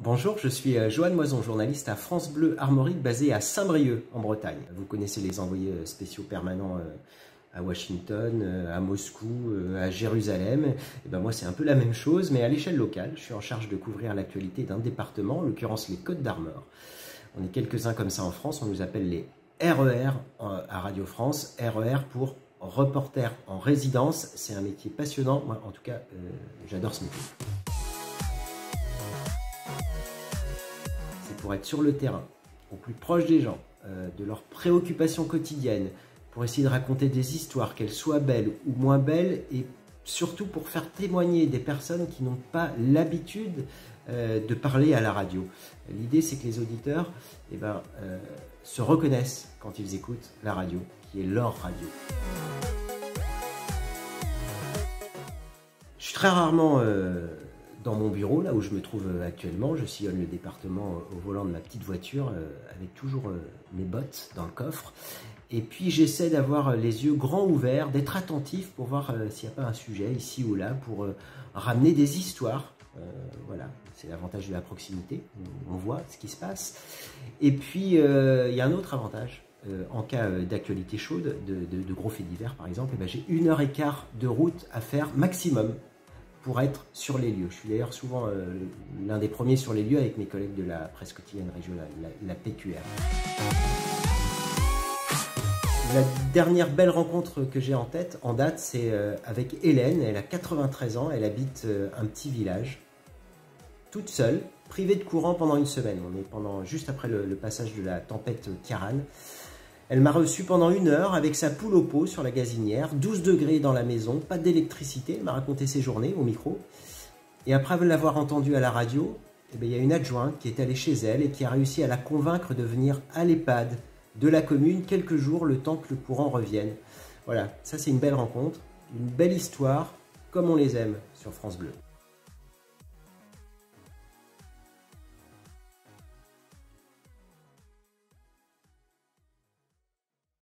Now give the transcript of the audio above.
Bonjour, je suis Joanne Moison, journaliste à France Bleu Armorique basée à Saint-Brieuc en Bretagne. Vous connaissez les envoyés spéciaux permanents à Washington, à Moscou, à Jérusalem. Et ben moi c'est un peu la même chose mais à l'échelle locale. Je suis en charge de couvrir l'actualité d'un département, en l'occurrence les Côtes d'Armor. On est quelques-uns comme ça en France, on nous appelle les RER à Radio France. RER pour reporter en résidence, c'est un métier passionnant. Moi en tout cas j'adore ce métier. Pour être sur le terrain, au plus proche des gens, de leurs préoccupations quotidiennes, pour essayer de raconter des histoires, qu'elles soient belles ou moins belles, et surtout pour faire témoigner des personnes qui n'ont pas l'habitude de parler à la radio. L'idée, c'est que les auditeurs se reconnaissent quand ils écoutent la radio, qui est leur radio. Je suis très rarement dans mon bureau, là où je me trouve actuellement. Je sillonne le département au volant de ma petite voiture avec toujours mes bottes dans le coffre. Et puis j'essaie d'avoir les yeux grands ouverts, d'être attentif pour voir s'il n'y a pas un sujet ici ou là pour ramener des histoires. Voilà, c'est l'avantage de la proximité, on voit ce qui se passe. Et puis il y a un autre avantage. En cas d'actualité chaude, de gros faits divers par exemple, j'ai 1h15 de route à faire maximum pour être sur les lieux. Je suis d'ailleurs souvent l'un des premiers sur les lieux avec mes collègues de la presse quotidienne régionale, la PQR. La dernière belle rencontre que j'ai en tête, en date, c'est avec Hélène. Elle a 93 ans, elle habite un petit village, toute seule, privée de courant pendant une semaine. On est juste après le passage de la tempête Ciarán. Elle m'a reçu pendant 1 heure avec sa poule au pot sur la gazinière, 12 degrés dans la maison, pas d'électricité. Elle m'a raconté ses journées au micro. Et après l'avoir entendue à la radio, il y a une adjointe qui est allée chez elle et qui a réussi à la convaincre de venir à l'EHPAD de la commune quelques jours, le temps que le courant revienne. Voilà, ça c'est une belle rencontre, une belle histoire, comme on les aime sur France Bleu.